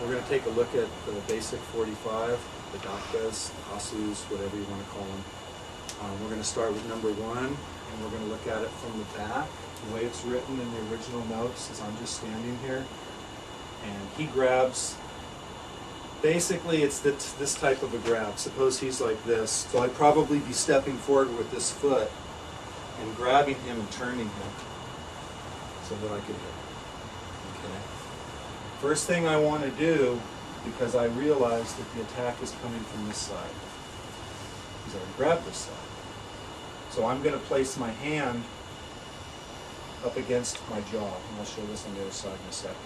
We're going to take a look at the basic 45, the Dap'gas, Asus, whatever you want to call them. We're going to start with number 1, and we're going to look at it from the back. The way it's written in the original notes is I'm just standing here, and he grabs, basically it's this type of a grab. Suppose he's like this, so I'd probably be stepping forward with this foot and grabbing him and turning him so that I could hit him. Okay. First thing I want to do, because I realize that the attack is coming from this side, is I grab this side. So I'm going to place my hand up against my jaw, and I'll show this on the other side in a second.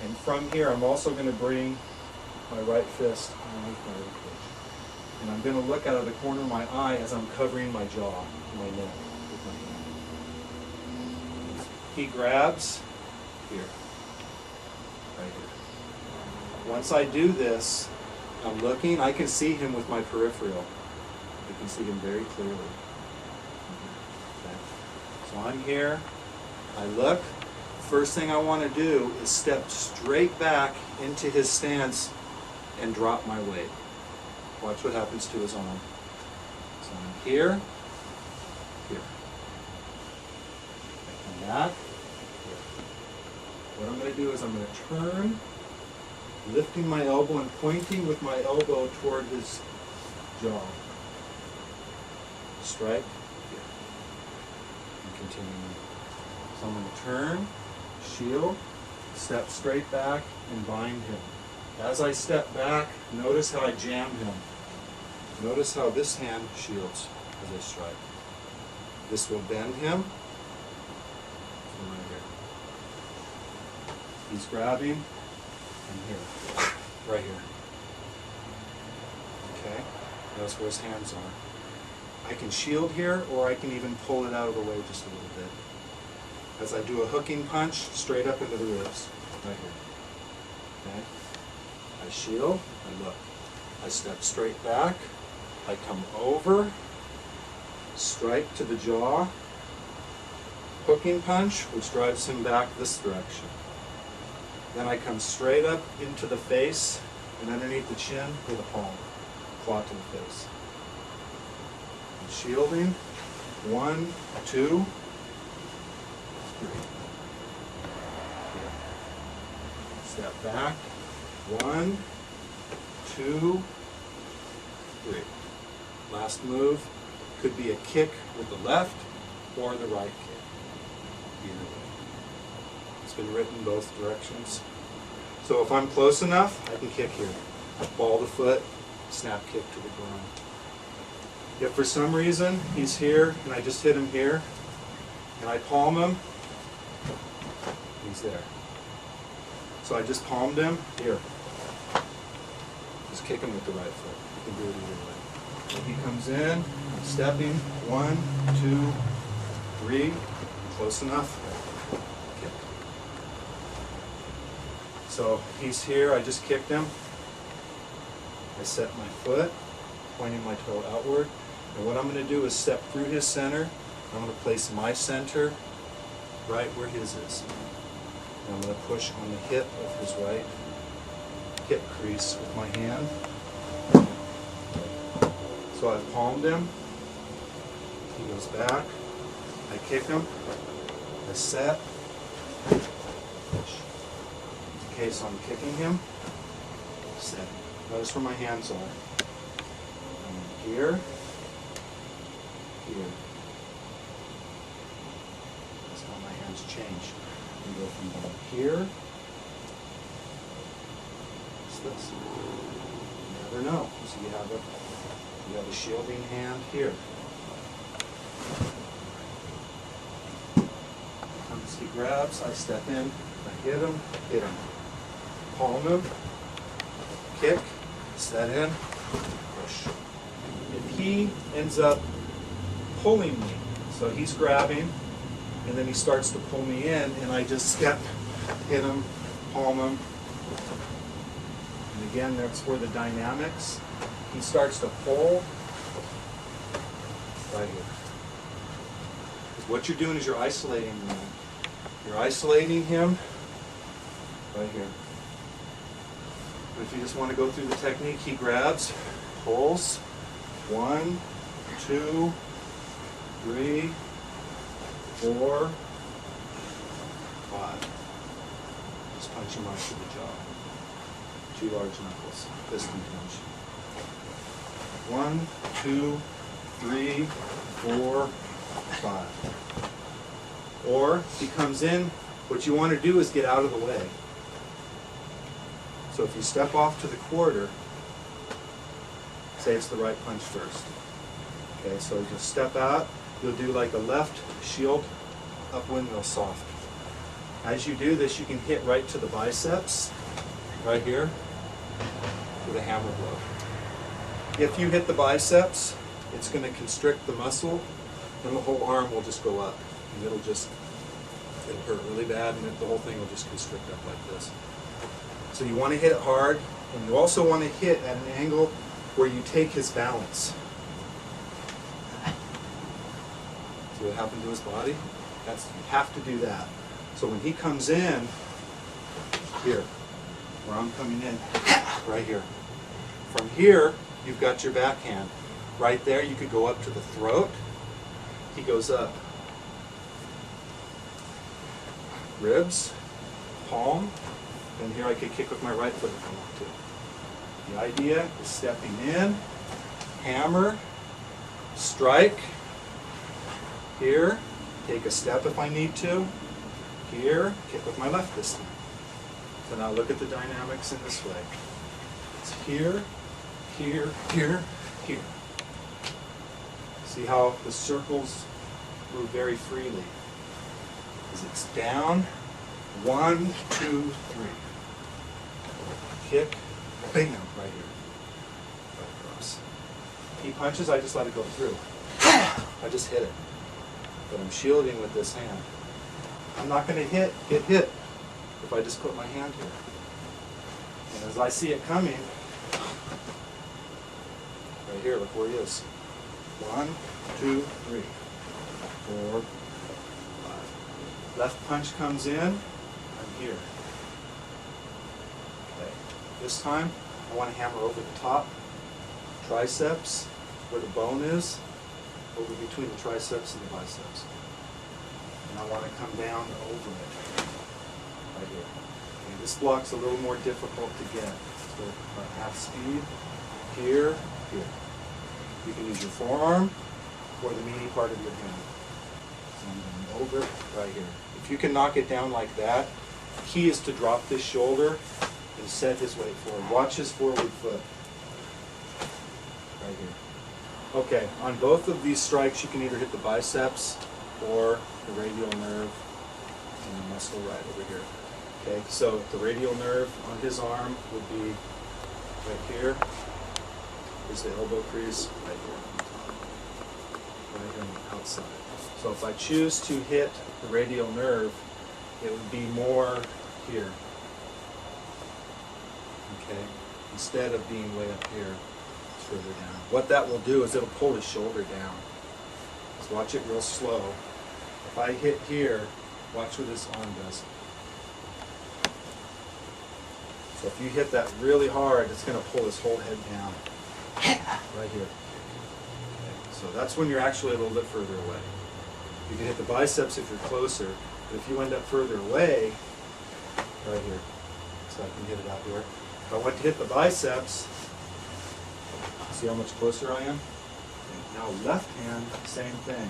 And from here, I'm also going to bring my right fist underneath my ribcage. And I'm going to look out of the corner of my eye as I'm covering my jaw, my neck with my hand. He grabs here, right here. Once I do this, I'm looking, I can see him with my peripheral. I can see him very clearly. Okay. So I'm here, I look. First thing I want to do is step straight back into his stance and drop my weight. Watch what happens to his arm. So I'm here, here. I come back, here. What I'm going to do is I'm going to turn, lifting my elbow and pointing with my elbow toward his jaw. Strike, here. And continuing. So I'm going to turn, shield, step straight back, and bind him. As I step back, notice how I jam him. Notice how this hand shields as I strike. This will bend him. From right here. He's grabbing, and here. Right here. Okay? Notice where his hands are. I can shield here, or I can even pull it out of the way just a little bit. As I do a hooking punch, straight up into the ribs. Right here. Okay? I shield, I look. I step straight back, I come over, strike to the jaw, hooking punch, which drives him back this direction. Then I come straight up into the face, and underneath the chin with a palm, claw to the face. I'm shielding, 1, 2, 3. Here. Step back. 1, 2, 3. Last move could be a kick with the left or the right kick. Either way. It's been written both directions. So if I'm close enough, I can kick here. Ball the foot, snap kick to the ground. If for some reason he's here and I just hit him here and I palm him, he's there. So I just palmed him here. Just kick him with the right foot. You can do it either way. When he comes in, I'm stepping, 1, 2, 3, close enough. Kick. So he's here, I just kicked him. I set my foot, pointing my toe outward. And what I'm going to do is step through his center. I'm going to place my center right where his is. And I'm going to push on the hip of his right hip crease with my hand. So I've palmed him. He goes back. I kick him. I set. Push. Okay, so I'm kicking him. Set. Notice where my hands are. I'm here. Here. That's how my hands change. We go from down here. What's this? You never know. So you have a shielding hand here. Comes he grabs, I step in, I hit him, palm him, kick, set in, push. If he ends up pulling me, so he's grabbing, and then he starts to pull me in, and I just step, hit him, palm him. And again, that's where the dynamics, he starts to pull right here. What you're doing is you're isolating him. You're isolating him right here. But if you just want to go through the technique, he grabs, pulls, 1, 2, 3, 4, 5. Just punch him right to the jaw. 2 large knuckles, piston punch. 1, 2, 3, 4, 5. Or he comes in, what you want to do is get out of the way. So if you step off to the quarter, say it's the right punch first. Okay, so you just step out, you'll do like a left shield up windmill soft. As you do this, you can hit right to the biceps, right here, with a hammer blow. If you hit the biceps, it's going to constrict the muscle, and the whole arm will just go up. And it'll hurt really bad, and the whole thing will just constrict up like this. So you want to hit it hard, and you also want to hit at an angle where you take his balance. See what happened to his body? You have to do that. So when he comes in, here, where I'm coming in, right here. From here, you've got your backhand. Right there, you could go up to the throat. He goes up. Ribs, palm, and here I could kick with my right foot if I want to. The idea is stepping in, hammer, strike, here, take a step if I need to, here, kick with my left this time. So now look at the dynamics in this way. It's here, here, here, here. See how the circles move very freely. As it's down, 1, 2, 3. Kick, bam, right here. Right across. He punches, I just let it go through. I just hit it. But I'm shielding with this hand. I'm not going to get hit if I just put my hand here. And as I see it coming, right here, look where he is. 1, 2, 3, 4, 5. Left punch comes in, I'm here. Okay. This time, I want to hammer over the top, triceps, where the bone is, over between the triceps and the biceps. And I want to come down over it, right here. Okay, this block's a little more difficult to get. So half speed, here, here. You can use your forearm or the meaty part of your hand. So I'm going over right here. If you can knock it down like that, the key is to drop this shoulder and set his weight forward. Watch his forward foot. Right here. Okay, on both of these strikes you can either hit the biceps or the radial nerve and the muscle right over here. Okay, so the radial nerve on his arm would be right here. Here's the elbow crease right here on top. Right here on the outside. So if I choose to hit the radial nerve, it would be more here. Okay, instead of being way up here, it's further down. What that will do is it'll pull his shoulder down. Just watch it real slow. If I hit here, watch what his arm does. So if you hit that really hard, it's going to pull his whole head down. Right here. Okay. So that's when you're actually a little bit further away. You can hit the biceps if you're closer, but if you end up further away, right here, so I can hit it out here. If I want to hit the biceps, see how much closer I am? Okay. Now left hand, same thing.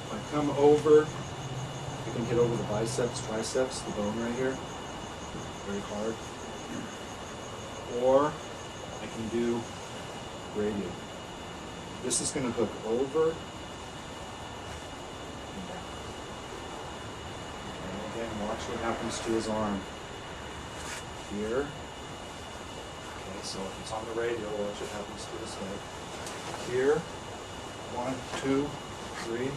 If I come over, I can hit over the biceps, triceps, the bone right here, very hard. Or I can do radial. This is going to hook over and down. Okay, again, watch what happens to his arm. Here. Okay, so if it's on the radial, watch what happens to his head. Here. 1, 2, 3.